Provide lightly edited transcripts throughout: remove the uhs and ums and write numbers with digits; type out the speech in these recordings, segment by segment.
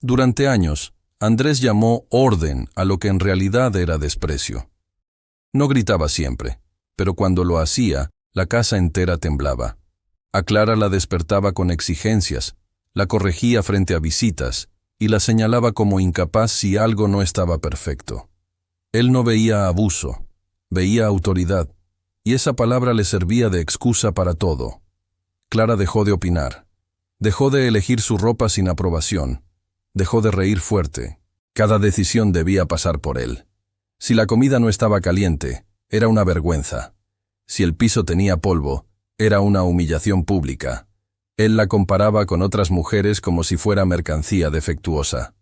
Durante años, Andrés llamó orden a lo que en realidad era desprecio. No gritaba siempre, pero cuando lo hacía, la casa entera temblaba. A Clara la despertaba con exigencias, la corregía frente a visitas y la señalaba como incapaz si algo no estaba perfecto. Él no veía abuso, veía autoridad, y esa palabra le servía de excusa para todo. Clara dejó de opinar, dejó de elegir su ropa sin aprobación, dejó de reír fuerte. Cada decisión debía pasar por él. Si la comida no estaba caliente, era una vergüenza. Si el piso tenía polvo, era una humillación pública. Él la comparaba con otras mujeres como si fuera mercancía defectuosa.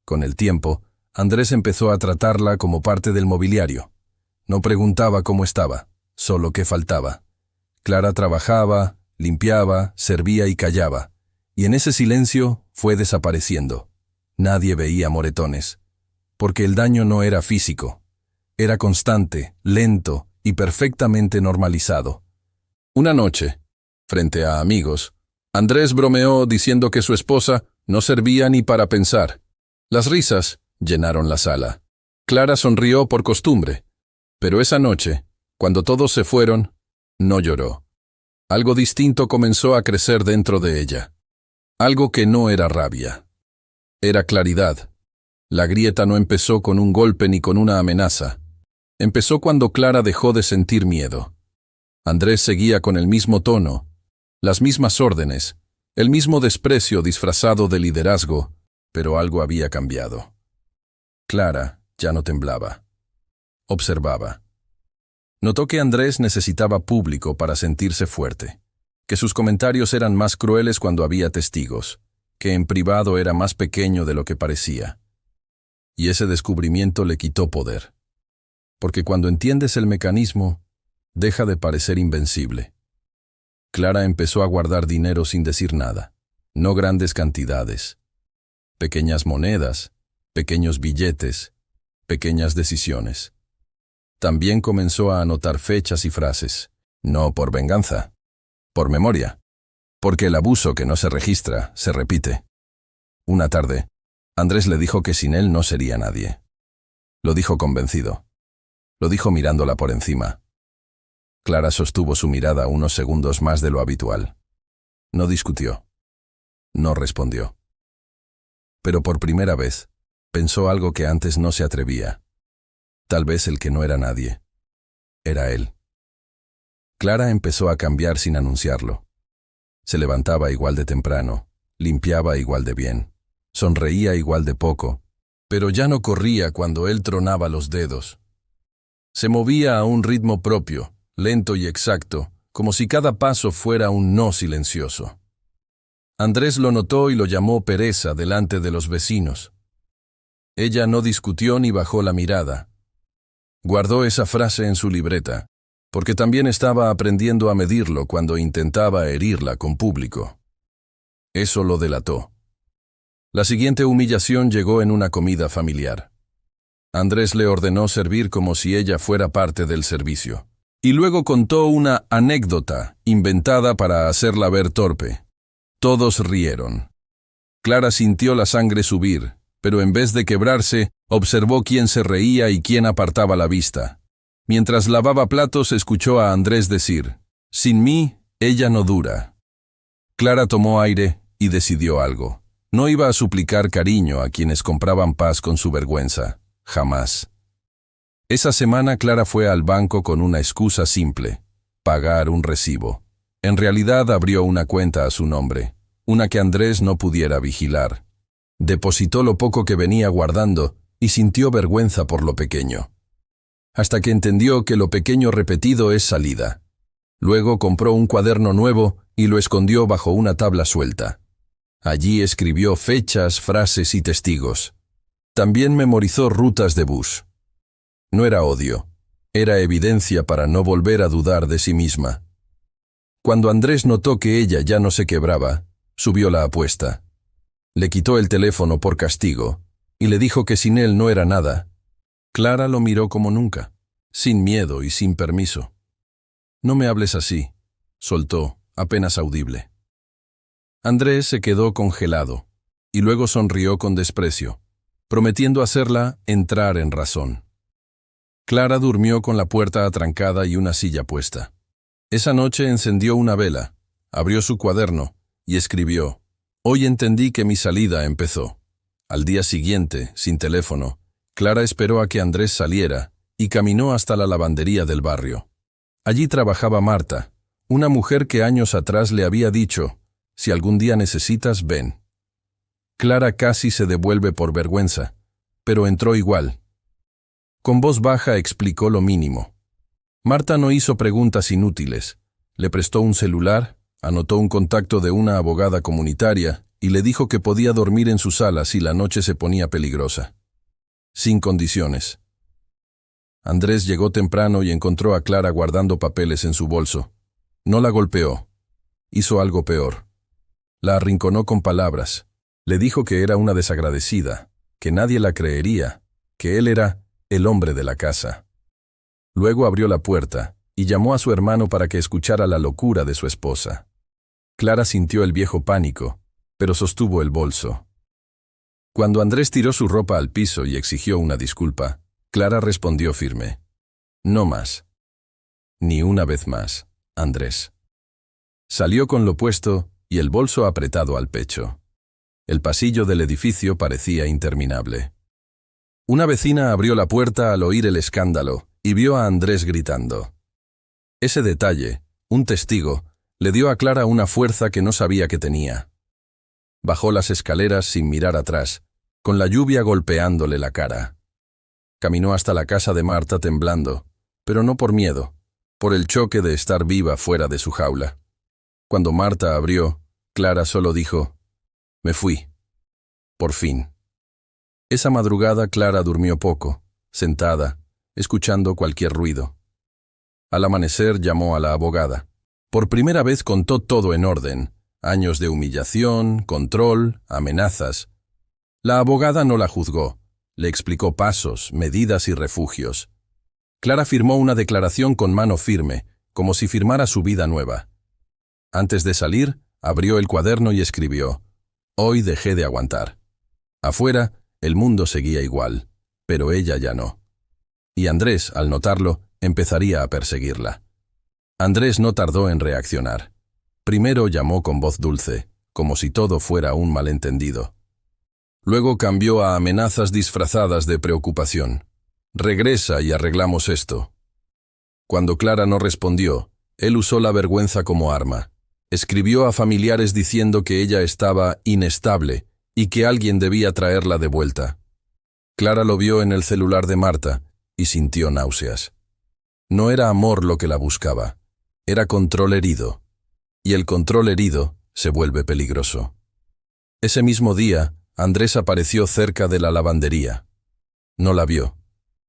Con el tiempo, Andrés empezó a tratarla como parte del mobiliario. No preguntaba cómo estaba, solo qué faltaba. Clara trabajaba, limpiaba, servía y callaba, y en ese silencio fue desapareciendo. Nadie veía moretones, porque el daño no era físico. Era constante, lento y perfectamente normalizado. Una noche, frente a amigos, Andrés bromeó diciendo que su esposa no servía ni para pensar. Las risas llenaron la sala. Clara sonrió por costumbre, pero esa noche, cuando todos se fueron, no lloró. Algo distinto comenzó a crecer dentro de ella. Algo que no era rabia. Era claridad. La grieta no empezó con un golpe ni con una amenaza. Empezó cuando Clara dejó de sentir miedo. Andrés seguía con el mismo tono, las mismas órdenes, el mismo desprecio disfrazado de liderazgo, pero algo había cambiado. Clara ya no temblaba. Observaba. Notó que Andrés necesitaba público para sentirse fuerte, que sus comentarios eran más crueles cuando había testigos, que en privado era más pequeño de lo que parecía. Y ese descubrimiento le quitó poder. Porque cuando entiendes el mecanismo, deja de parecer invencible. Clara empezó a guardar dinero sin decir nada, no grandes cantidades. Pequeñas monedas, pequeños billetes, pequeñas decisiones. También comenzó a anotar fechas y frases, no por venganza, por memoria. Porque el abuso que no se registra, se repite. Una tarde, Andrés le dijo que sin él no sería nadie. Lo dijo convencido. Lo dijo mirándola por encima. Clara sostuvo su mirada unos segundos más de lo habitual. No discutió. No respondió. Pero por primera vez, pensó algo que antes no se atrevía. Tal vez el que no era nadie. Era él. Clara empezó a cambiar sin anunciarlo. Se levantaba igual de temprano, limpiaba igual de bien, sonreía igual de poco, pero ya no corría cuando él tronaba los dedos. Se movía a un ritmo propio, lento y exacto, como si cada paso fuera un no silencioso. Andrés lo notó y lo llamó pereza delante de los vecinos. Ella no discutió ni bajó la mirada. Guardó esa frase en su libreta, porque también estaba aprendiendo a medirlo cuando intentaba herirla con público. Eso lo delató. La siguiente humillación llegó en una comida familiar. Andrés le ordenó servir como si ella fuera parte del servicio, y luego contó una anécdota inventada para hacerla ver torpe. Todos rieron. Clara sintió la sangre subir, pero en vez de quebrarse, observó quién se reía y quién apartaba la vista. Mientras lavaba platos, escuchó a Andrés decir, «Sin mí, ella no dura». Clara tomó aire y decidió algo. No iba a suplicar cariño a quienes compraban paz con su vergüenza. Jamás. Esa semana Clara fue al banco con una excusa simple: pagar un recibo. En realidad abrió una cuenta a su nombre, una que Andrés no pudiera vigilar. Depositó lo poco que venía guardando y sintió vergüenza por lo pequeño. Hasta que entendió que lo pequeño repetido es salida. Luego compró un cuaderno nuevo y lo escondió bajo una tabla suelta. Allí escribió fechas, frases y testigos. También memorizó rutas de bus. No era odio, era evidencia para no volver a dudar de sí misma. Cuando Andrés notó que ella ya no se quebraba, subió la apuesta. Le quitó el teléfono por castigo y le dijo que sin él no era nada. Clara lo miró como nunca, sin miedo y sin permiso. «No me hables así», soltó, apenas audible. Andrés se quedó congelado. y luego sonrió con desprecio, prometiendo hacerla entrar en razón. Clara durmió con la puerta atrancada y una silla puesta. Esa noche encendió una vela, abrió su cuaderno y escribió: «Hoy entendí que mi salida empezó». Al día siguiente, sin teléfono, Clara esperó a que Andrés saliera y caminó hasta la lavandería del barrio. Allí trabajaba Marta, una mujer que años atrás le había dicho: «Si algún día necesitas, ven». Clara casi se devuelve por vergüenza, pero entró igual. Con voz baja explicó lo mínimo. Marta no hizo preguntas inútiles. Le prestó un celular, anotó un contacto de una abogada comunitaria y le dijo que podía dormir en su sala si la noche se ponía peligrosa. Sin condiciones. Andrés llegó temprano y encontró a Clara guardando papeles en su bolso. No la golpeó. Hizo algo peor. La arrinconó con palabras. Le dijo que era una desagradecida, que nadie la creería, que él era el hombre de la casa. Luego abrió la puerta y llamó a su hermano para que escuchara la locura de su esposa. Clara sintió el viejo pánico, pero sostuvo el bolso. Cuando Andrés tiró su ropa al piso y exigió una disculpa, Clara respondió firme: «No más. Ni una vez más, Andrés». Salió con lo puesto y el bolso apretado al pecho. El pasillo del edificio parecía interminable. Una vecina abrió la puerta al oír el escándalo y vio a Andrés gritando. Ese detalle, un testigo, le dio a Clara una fuerza que no sabía que tenía. Bajó las escaleras sin mirar atrás, con la lluvia golpeándole la cara. Caminó hasta la casa de Marta temblando, pero no por miedo, por el choque de estar viva fuera de su jaula. Cuando Marta abrió, Clara solo dijo: «Me fui. Por fin». Esa madrugada Clara durmió poco, sentada, escuchando cualquier ruido. Al amanecer llamó a la abogada. Por primera vez contó todo en orden: años de humillación, control, amenazas. La abogada no la juzgó, le explicó pasos, medidas y refugios. Clara firmó una declaración con mano firme, como si firmara su vida nueva. Antes de salir, abrió el cuaderno y escribió: «Hoy dejé de aguantar». Afuera, el mundo seguía igual, pero ella ya no. Y Andrés, al notarlo, empezaría a perseguirla. Andrés no tardó en reaccionar. Primero llamó con voz dulce, como si todo fuera un malentendido. Luego cambió a amenazas disfrazadas de preocupación. «Regresa y arreglamos esto». Cuando Clara no respondió, él usó la vergüenza como arma. Escribió a familiares diciendo que ella estaba inestable y que alguien debía traerla de vuelta. Clara lo vio en el celular de Marta y sintió náuseas. No era amor lo que la buscaba, era control herido. Y el control herido se vuelve peligroso. Ese mismo día, Andrés apareció cerca de la lavandería. No la vio,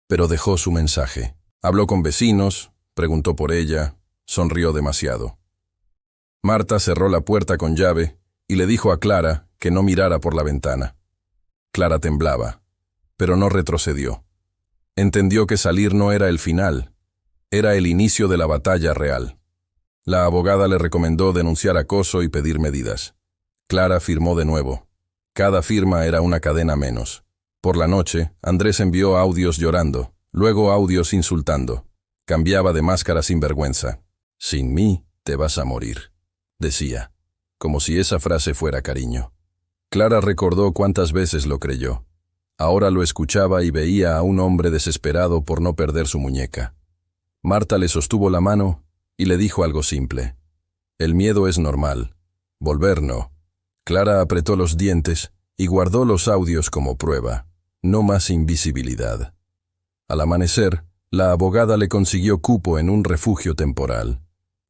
pero dejó su mensaje. Habló con vecinos, preguntó por ella, sonrió demasiado. Marta cerró la puerta con llave y le dijo a Clara que no mirara por la ventana. Clara temblaba, pero no retrocedió. Entendió que salir no era el final, era el inicio de la batalla real. La abogada le recomendó denunciar acoso y pedir medidas. Clara firmó de nuevo. Cada firma era una cadena menos. Por la noche, Andrés envió audios llorando, luego audios insultando. Cambiaba de máscara sin vergüenza. «Sin mí, te vas a morir», decía, como si esa frase fuera cariño. Clara recordó cuántas veces lo creyó. Ahora lo escuchaba y veía a un hombre desesperado por no perder su muñeca. Marta le sostuvo la mano y le dijo algo simple: «El miedo es normal, volver no». Clara apretó los dientes y guardó los audios como prueba. No más invisibilidad. Al amanecer, la abogada le consiguió cupo en un refugio temporal.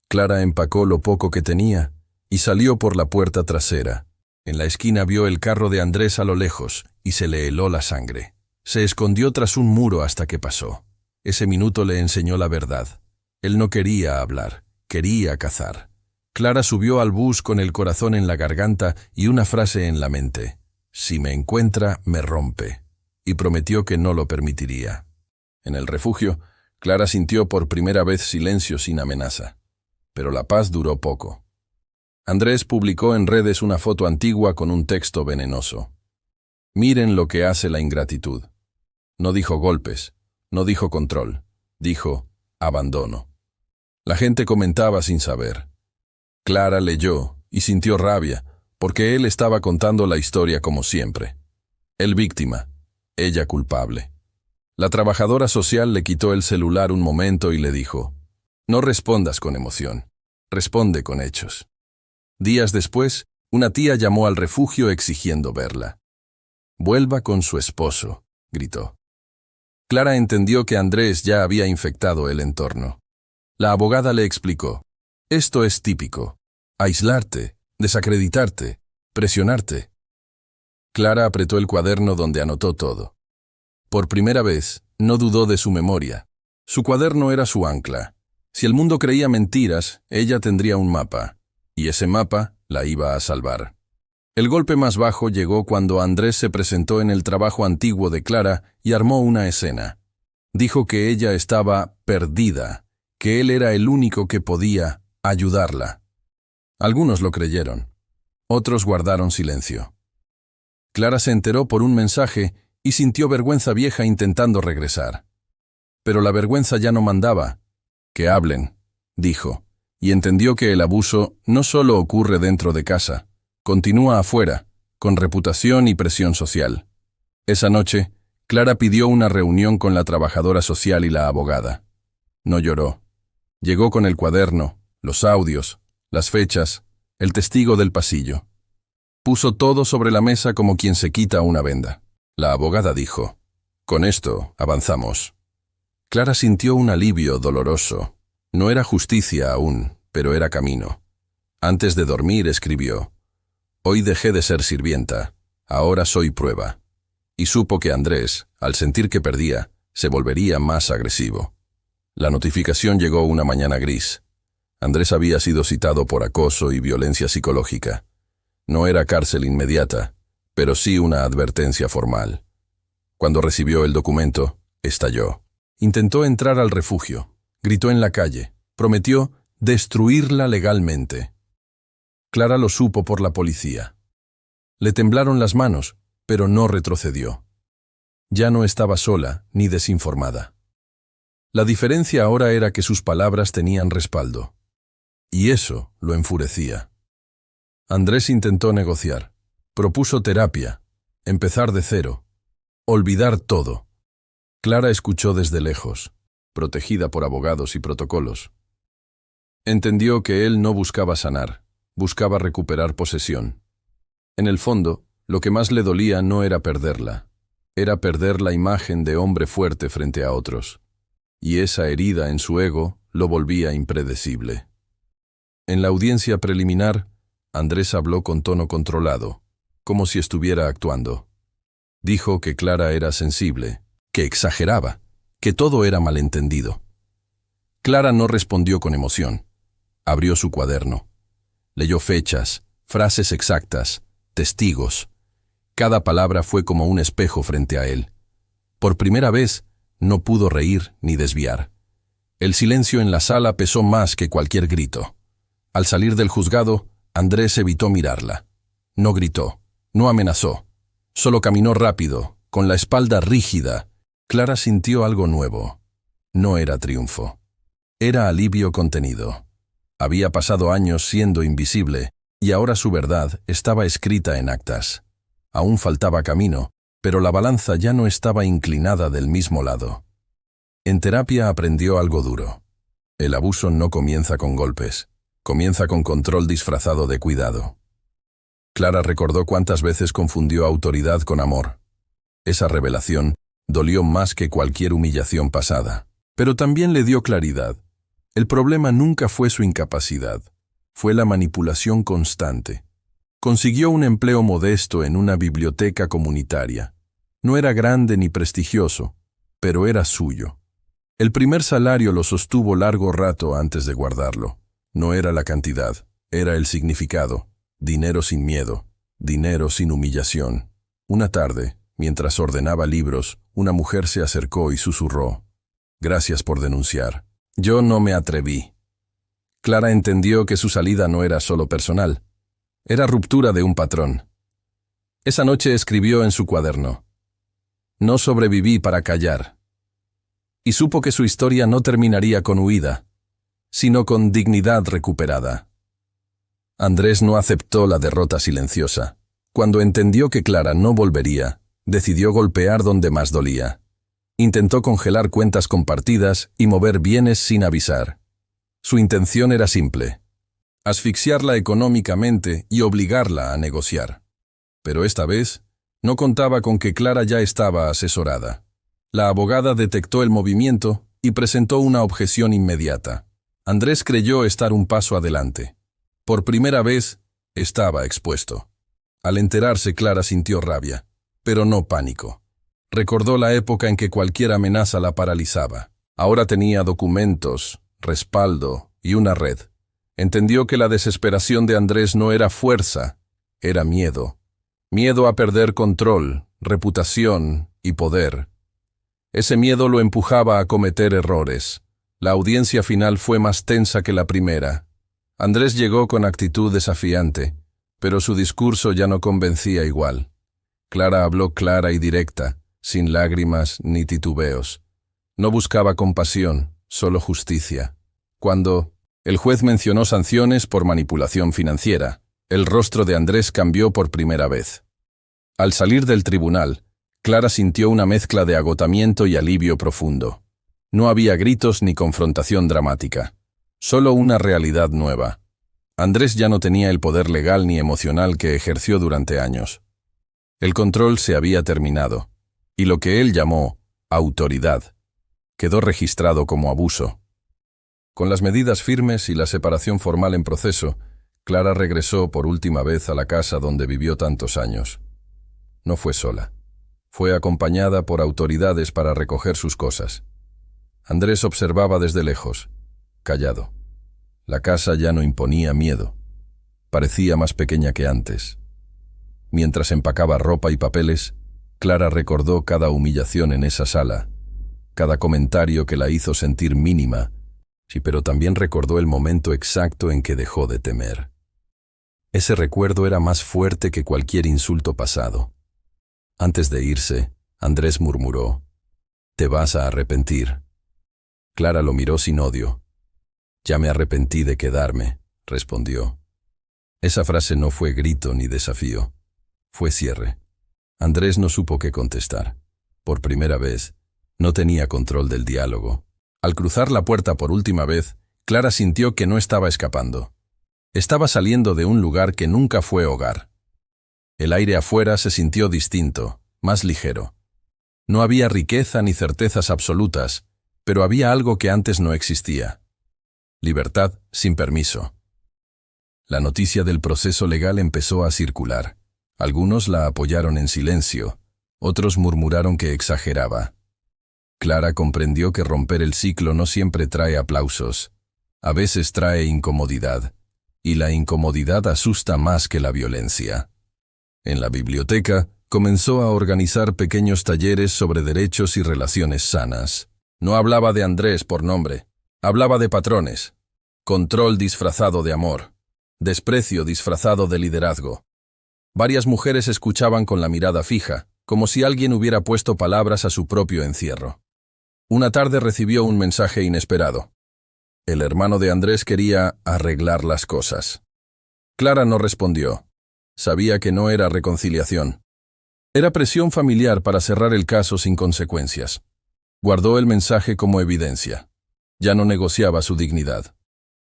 Clara empacó lo poco que tenía y salió por la puerta trasera. En la esquina vio el carro de Andrés a lo lejos y se le heló la sangre. Se escondió tras un muro hasta que pasó. Ese minuto le enseñó la verdad. Él no quería hablar, quería cazar. Clara subió al bus con el corazón en la garganta y una frase en la mente: «Si me encuentra, me rompe», y prometió que no lo permitiría. En el refugio, Clara sintió por primera vez silencio sin amenaza. Pero la paz duró poco. Andrés publicó en redes una foto antigua con un texto venenoso. Miren lo que hace la ingratitud. No dijo golpes, no dijo control, dijo abandono. La gente comentaba sin saber. Clara leyó y sintió rabia, porque él estaba contando la historia como siempre. Él víctima, ella culpable. La trabajadora social le quitó el celular un momento y le dijo: no respondas con emoción, responde con hechos. Días después, una tía llamó al refugio exigiendo verla. Vuelva con su esposo, gritó. Clara entendió que Andrés ya había infectado el entorno. La abogada le explicó: esto es típico. Aislarte, desacreditarte, presionarte. Clara apretó el cuaderno donde anotó todo. Por primera vez, no dudó de su memoria. Su cuaderno era su ancla. Si el mundo creía mentiras, ella tendría un mapa, y ese mapa la iba a salvar. El golpe más bajo llegó cuando Andrés se presentó en el trabajo antiguo de Clara y armó una escena. Dijo que ella estaba perdida, que él era el único que podía ayudarla. Algunos lo creyeron, otros guardaron silencio. Clara se enteró por un mensaje y sintió vergüenza vieja intentando regresar. Pero la vergüenza ya no mandaba. Que hablen, dijo, y entendió que el abuso no solo ocurre dentro de casa, continúa afuera, con reputación y presión social. Esa noche, Clara pidió una reunión con la trabajadora social y la abogada. No lloró. Llegó con el cuaderno, los audios, las fechas, el testigo del pasillo. Puso todo sobre la mesa como quien se quita una venda. La abogada dijo: con esto avanzamos. Clara sintió un alivio doloroso. No era justicia aún, pero era camino. Antes de dormir escribió: hoy dejé de ser sirvienta, ahora soy prueba. Y supo que Andrés, al sentir que perdía, se volvería más agresivo. La notificación llegó una mañana gris. Andrés había sido citado por acoso y violencia psicológica. No era cárcel inmediata, pero sí una advertencia formal. Cuando recibió el documento, estalló. Intentó entrar al refugio, gritó en la calle, prometió destruirla legalmente. Clara lo supo por la policía. Le temblaron las manos, pero no retrocedió. Ya no estaba sola ni desinformada. La diferencia ahora era que sus palabras tenían respaldo. Y eso lo enfurecía. Andrés intentó negociar, propuso terapia, empezar de cero, olvidar todo. Clara escuchó desde lejos, protegida por abogados y protocolos. Entendió que él no buscaba sanar, buscaba recuperar posesión. En el fondo, lo que más le dolía no era perderla, era perder la imagen de hombre fuerte frente a otros. Y esa herida en su ego lo volvía impredecible. En la audiencia preliminar, Andrés habló con tono controlado, como si estuviera actuando. Dijo que Clara era sensible, que exageraba, que todo era malentendido. Clara no respondió con emoción. Abrió su cuaderno. Leyó fechas, frases exactas, testigos. Cada palabra fue como un espejo frente a él. Por primera vez, no pudo reír ni desviar. El silencio en la sala pesó más que cualquier grito. Al salir del juzgado, Andrés evitó mirarla. No gritó, no amenazó. Solo caminó rápido, con la espalda rígida. Clara sintió algo nuevo. No era triunfo. Era alivio contenido. Había pasado años siendo invisible, y ahora su verdad estaba escrita en actas. Aún faltaba camino, pero la balanza ya no estaba inclinada del mismo lado. En terapia aprendió algo duro. El abuso no comienza con golpes, comienza con control disfrazado de cuidado. Clara recordó cuántas veces confundió autoridad con amor. Esa revelación dolió más que cualquier humillación pasada, pero también le dio claridad. El problema nunca fue su incapacidad, fue la manipulación constante. Consiguió un empleo modesto en una biblioteca comunitaria. No era grande ni prestigioso, pero era suyo. El primer salario lo sostuvo largo rato antes de guardarlo. No era la cantidad, era el significado. Dinero sin miedo, dinero sin humillación. Una tarde, mientras ordenaba libros, una mujer se acercó y susurró: «Gracias por denunciar. Yo no me atreví». Clara entendió que su salida no era solo personal. Era ruptura de un patrón. Esa noche escribió en su cuaderno: «No sobreviví para callar». Y supo que su historia no terminaría con huida, sino con dignidad recuperada. Andrés no aceptó la derrota silenciosa. Cuando entendió que Clara no volvería, decidió golpear donde más dolía. Intentó congelar cuentas compartidas y mover bienes sin avisar. Su intención era simple: asfixiarla económicamente y obligarla a negociar. Pero esta vez, no contaba con que Clara ya estaba asesorada. La abogada detectó el movimiento y presentó una objeción inmediata. Andrés creyó estar un paso adelante. Por primera vez, estaba expuesto. Al enterarse, Clara sintió rabia, pero no pánico. Recordó la época en que cualquier amenaza la paralizaba. Ahora tenía documentos, respaldo y una red. Entendió que la desesperación de Andrés no era fuerza, era miedo. Miedo a perder control, reputación y poder. Ese miedo lo empujaba a cometer errores. La audiencia final fue más tensa que la primera. Andrés llegó con actitud desafiante, pero su discurso ya no convencía igual. Clara habló clara y directa, sin lágrimas ni titubeos. No buscaba compasión, solo justicia. Cuando el juez mencionó sanciones por manipulación financiera, el rostro de Andrés cambió por primera vez. Al salir del tribunal, Clara sintió una mezcla de agotamiento y alivio profundo. No había gritos ni confrontación dramática, solo una realidad nueva. Andrés ya no tenía el poder legal ni emocional que ejerció durante años. El control se había terminado, y lo que él llamó autoridad quedó registrado como abuso. Con las medidas firmes y la separación formal en proceso, Clara regresó por última vez a la casa donde vivió tantos años. No fue sola. Fue acompañada por autoridades para recoger sus cosas. Andrés observaba desde lejos, callado. La casa ya no imponía miedo. Parecía más pequeña que antes. Mientras empacaba ropa y papeles, Clara recordó cada humillación en esa sala, cada comentario que la hizo sentir mínima, sí, pero también recordó el momento exacto en que dejó de temer. Ese recuerdo era más fuerte que cualquier insulto pasado. Antes de irse, Andrés murmuró: «Te vas a arrepentir». Clara lo miró sin odio. «Ya me arrepentí de quedarme», respondió. Esa frase no fue grito ni desafío. Fue cierre. Andrés no supo qué contestar. Por primera vez, no tenía control del diálogo. Al cruzar la puerta por última vez, Clara sintió que no estaba escapando. Estaba saliendo de un lugar que nunca fue hogar. El aire afuera se sintió distinto, más ligero. No había riqueza ni certezas absolutas, pero había algo que antes no existía: libertad sin permiso. La noticia del proceso legal empezó a circular. Algunos la apoyaron en silencio, otros murmuraron que exageraba. Clara comprendió que romper el ciclo no siempre trae aplausos. A veces trae incomodidad, y la incomodidad asusta más que la violencia. En la biblioteca, comenzó a organizar pequeños talleres sobre derechos y relaciones sanas. No hablaba de Andrés por nombre, hablaba de patrones. Control disfrazado de amor, desprecio disfrazado de liderazgo. Varias mujeres escuchaban con la mirada fija, como si alguien hubiera puesto palabras a su propio encierro. Una tarde recibió un mensaje inesperado. El hermano de Andrés quería arreglar las cosas. Clara no respondió. Sabía que no era reconciliación. Era presión familiar para cerrar el caso sin consecuencias. Guardó el mensaje como evidencia. Ya no negociaba su dignidad.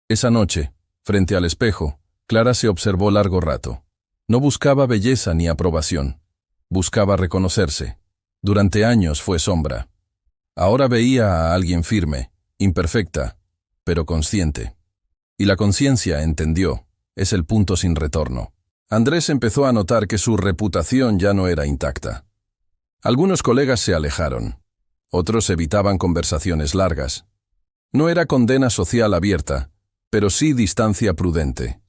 Esa noche, frente al espejo, Clara se observó largo rato. No buscaba belleza ni aprobación. Buscaba reconocerse. Durante años fue sombra. Ahora veía a alguien firme, imperfecta, pero consciente. Y la conciencia, entendió, es el punto sin retorno. Andrés empezó a notar que su reputación ya no era intacta. Algunos colegas se alejaron. Otros evitaban conversaciones largas. No era condena social abierta, pero sí distancia prudente.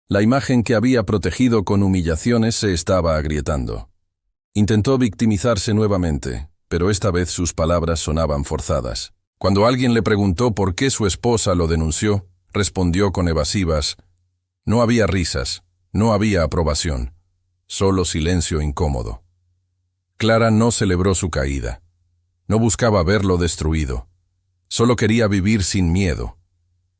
La imagen que había protegido con humillaciones se estaba agrietando. Intentó victimizarse nuevamente, pero esta vez sus palabras sonaban forzadas. Cuando alguien le preguntó por qué su esposa lo denunció, respondió con evasivas. No había risas, no había aprobación, solo silencio incómodo. Clara no celebró su caída. No buscaba verlo destruido. Solo quería vivir sin miedo.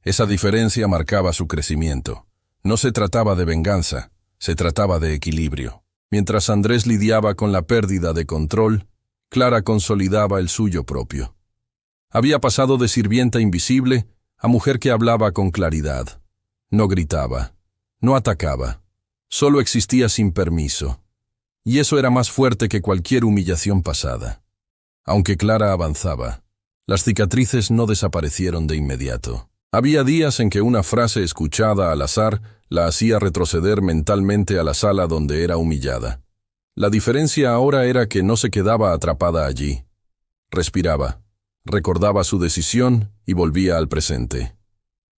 Esa diferencia marcaba su crecimiento. No se trataba de venganza, se trataba de equilibrio. Mientras Andrés lidiaba con la pérdida de control, Clara consolidaba el suyo propio. Había pasado de sirvienta invisible a mujer que hablaba con claridad. No gritaba, no atacaba, solo existía sin permiso. Y eso era más fuerte que cualquier humillación pasada. Aunque Clara avanzaba, las cicatrices no desaparecieron de inmediato. Había días en que una frase escuchada al azar la hacía retroceder mentalmente a la sala donde era humillada. La diferencia ahora era que no se quedaba atrapada allí. Respiraba, recordaba su decisión y volvía al presente.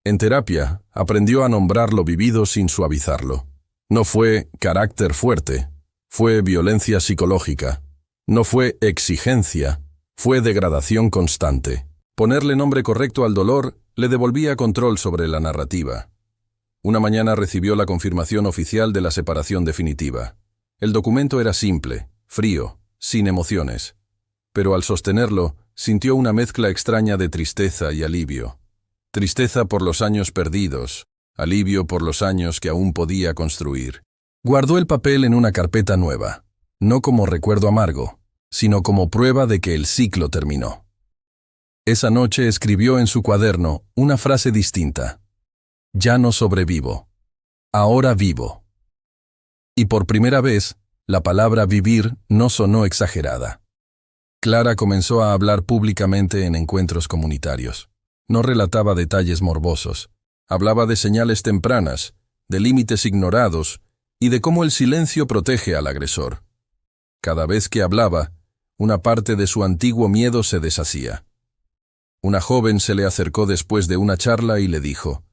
En terapia, aprendió a nombrar lo vivido sin suavizarlo. No fue carácter fuerte, fue violencia psicológica. No fue exigencia, fue degradación constante. Ponerle nombre correcto al dolor le devolvía control sobre la narrativa. Una mañana recibió la confirmación oficial de la separación definitiva. El documento era simple, frío, sin emociones. Pero al sostenerlo, sintió una mezcla extraña de tristeza y alivio. Tristeza por los años perdidos, alivio por los años que aún podía construir. Guardó el papel en una carpeta nueva, no como recuerdo amargo, sino como prueba de que el ciclo terminó. Esa noche escribió en su cuaderno una frase distinta. Ya no sobrevivo. Ahora vivo. Y por primera vez, la palabra vivir no sonó exagerada. Clara comenzó a hablar públicamente en encuentros comunitarios. No relataba detalles morbosos. Hablaba de señales tempranas, de límites ignorados y de cómo el silencio protege al agresor. Cada vez que hablaba, una parte de su antiguo miedo se deshacía. Una joven se le acercó después de una charla y le dijo: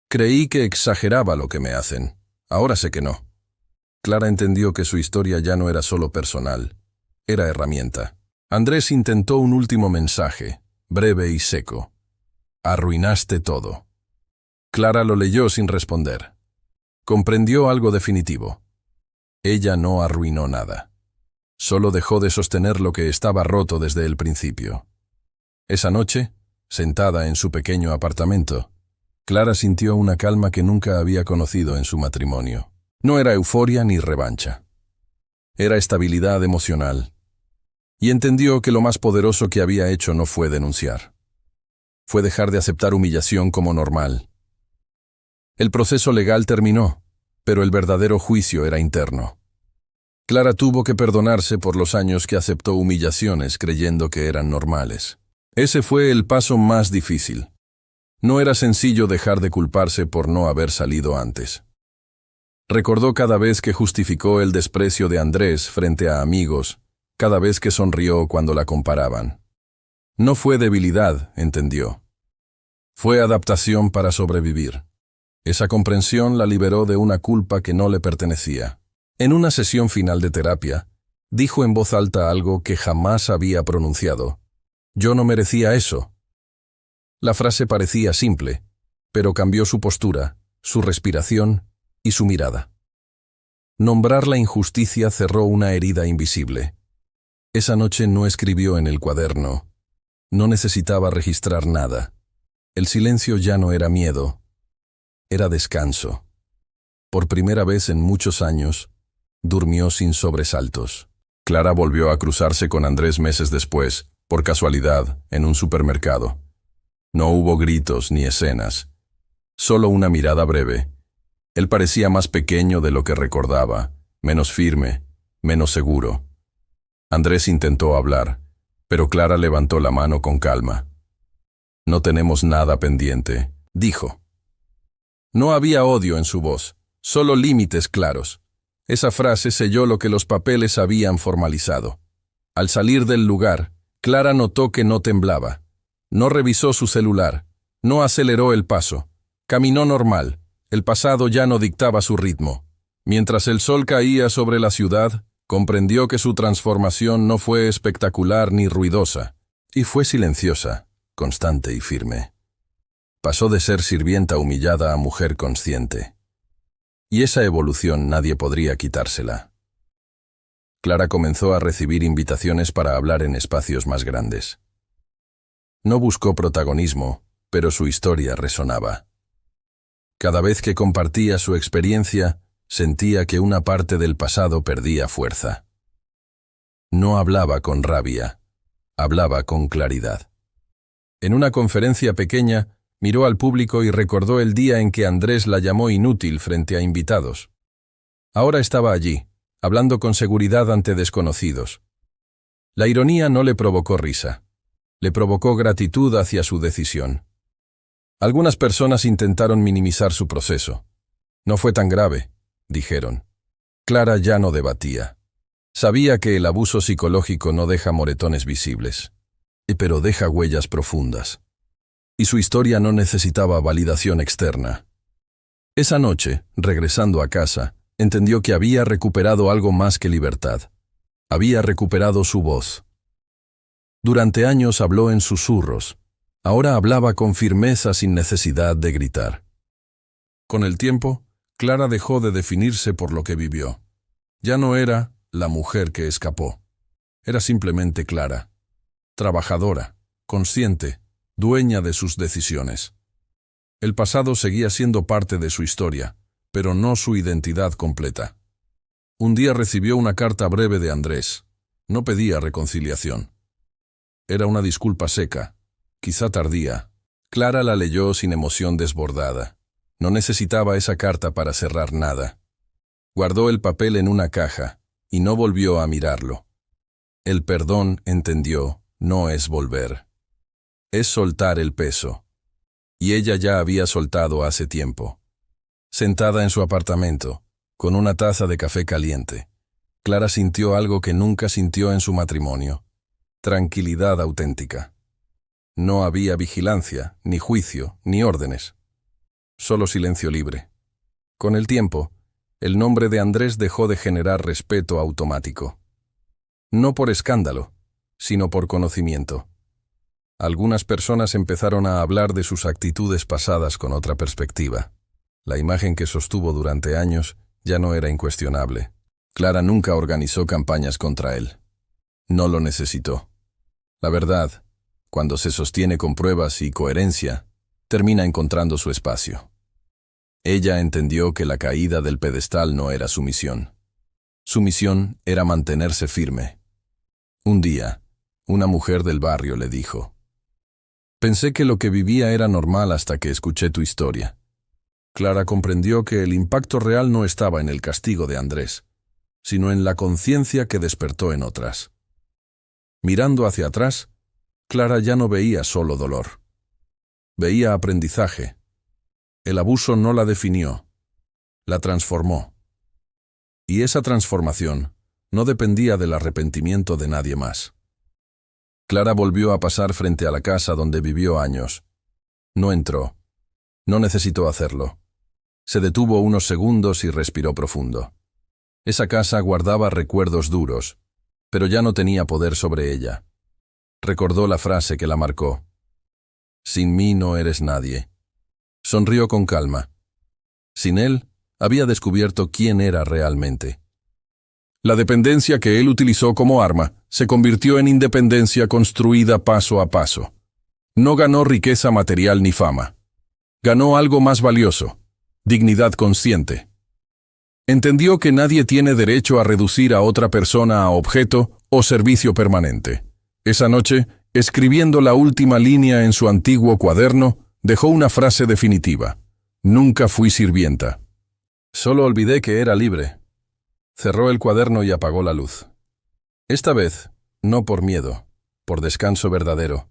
«Creí que exageraba lo que me hacen. Ahora sé que no». Clara entendió que su historia ya no era solo personal, era herramienta. Andrés intentó un último mensaje, breve y seco. «Arruinaste todo». Clara lo leyó sin responder. Comprendió algo definitivo. Ella no arruinó nada. Solo dejó de sostener lo que estaba roto desde el principio. Esa noche, sentada en su pequeño apartamento, Clara sintió una calma que nunca había conocido en su matrimonio. No era euforia ni revancha. Era estabilidad emocional. Y entendió que lo más poderoso que había hecho no fue denunciar. Fue dejar de aceptar humillación como normal. El proceso legal terminó, pero el verdadero juicio era interno. Clara tuvo que perdonarse por los años que aceptó humillaciones creyendo que eran normales. Ese fue el paso más difícil. No era sencillo dejar de culparse por no haber salido antes. Recordó cada vez que justificó el desprecio de Andrés frente a amigos, cada vez que sonrió cuando la comparaban. No fue debilidad, entendió. Fue adaptación para sobrevivir. Esa comprensión la liberó de una culpa que no le pertenecía. En una sesión final de terapia, dijo en voz alta algo que jamás había pronunciado. «Yo no merecía eso». La frase parecía simple, pero cambió su postura, su respiración y su mirada. Nombrar la injusticia cerró una herida invisible. Esa noche no escribió en el cuaderno. No necesitaba registrar nada. El silencio ya no era miedo. Era descanso. Por primera vez en muchos años, durmió sin sobresaltos. Clara volvió a cruzarse con Andrés meses después, por casualidad, en un supermercado. No hubo gritos ni escenas. Solo una mirada breve. Él parecía más pequeño de lo que recordaba, menos firme, menos seguro. Andrés intentó hablar, pero Clara levantó la mano con calma. «No tenemos nada pendiente», dijo. No había odio en su voz, solo límites claros. Esa frase selló lo que los papeles habían formalizado. Al salir del lugar, Clara notó que no temblaba. No revisó su celular, no aceleró el paso. Caminó normal, el pasado ya no dictaba su ritmo. Mientras el sol caía sobre la ciudad, comprendió que su transformación no fue espectacular ni ruidosa, y fue silenciosa, constante y firme. Pasó de ser sirvienta humillada a mujer consciente. Y esa evolución nadie podría quitársela. Clara comenzó a recibir invitaciones para hablar en espacios más grandes. No buscó protagonismo, pero su historia resonaba. Cada vez que compartía su experiencia, sentía que una parte del pasado perdía fuerza. No hablaba con rabia, hablaba con claridad. En una conferencia pequeña, miró al público y recordó el día en que Andrés la llamó inútil frente a invitados. Ahora estaba allí, hablando con seguridad ante desconocidos. La ironía no le provocó risa. Le provocó gratitud hacia su decisión. Algunas personas intentaron minimizar su proceso. No fue tan grave, dijeron. Clara ya no debatía. Sabía que el abuso psicológico no deja moretones visibles, pero deja huellas profundas. Y su historia no necesitaba validación externa. Esa noche, regresando a casa, entendió que había recuperado algo más que libertad. Había recuperado su voz. Durante años habló en susurros. Ahora hablaba con firmeza sin necesidad de gritar. Con el tiempo, Clara dejó de definirse por lo que vivió. Ya no era la mujer que escapó. Era simplemente Clara. Trabajadora, consciente, dueña de sus decisiones. El pasado seguía siendo parte de su historia, pero no su identidad completa. Un día recibió una carta breve de Andrés. No pedía reconciliación. Era una disculpa seca, quizá tardía. Clara la leyó sin emoción desbordada. No necesitaba esa carta para cerrar nada. Guardó el papel en una caja y no volvió a mirarlo. El perdón, entendió, no es volver. Es soltar el peso. Y ella ya había soltado hace tiempo. Sentada en su apartamento, con una taza de café caliente, Clara sintió algo que nunca sintió en su matrimonio. Tranquilidad auténtica. No había vigilancia, ni juicio, ni órdenes. Solo silencio libre. Con el tiempo, el nombre de Andrés dejó de generar respeto automático. No por escándalo, sino por conocimiento. Algunas personas empezaron a hablar de sus actitudes pasadas con otra perspectiva. La imagen que sostuvo durante años ya no era incuestionable. Clara nunca organizó campañas contra él. No lo necesitó. La verdad, cuando se sostiene con pruebas y coherencia, termina encontrando su espacio. Ella entendió que la caída del pedestal no era su misión. Su misión era mantenerse firme. Un día, una mujer del barrio le dijo: «Pensé que lo que vivía era normal hasta que escuché tu historia». Clara comprendió que el impacto real no estaba en el castigo de Andrés, sino en la conciencia que despertó en otras. Mirando hacia atrás, Clara ya no veía solo dolor. Veía aprendizaje. El abuso no la definió, la transformó. Y esa transformación no dependía del arrepentimiento de nadie más. Clara volvió a pasar frente a la casa donde vivió años. No entró. No necesitó hacerlo. Se detuvo unos segundos y respiró profundo. Esa casa guardaba recuerdos duros, pero ya no tenía poder sobre ella. Recordó la frase que la marcó: «Sin mí no eres nadie». Sonrió con calma. Sin él, había descubierto quién era realmente. La dependencia que él utilizó como arma se convirtió en independencia construida paso a paso. No ganó riqueza material ni fama. Ganó algo más valioso: dignidad consciente. Entendió que nadie tiene derecho a reducir a otra persona a objeto o servicio permanente. Esa noche, escribiendo la última línea en su antiguo cuaderno, dejó una frase definitiva: «Nunca fui sirvienta. Solo olvidé que era libre». Cerró el cuaderno y apagó la luz. Esta vez, no por miedo, por descanso verdadero.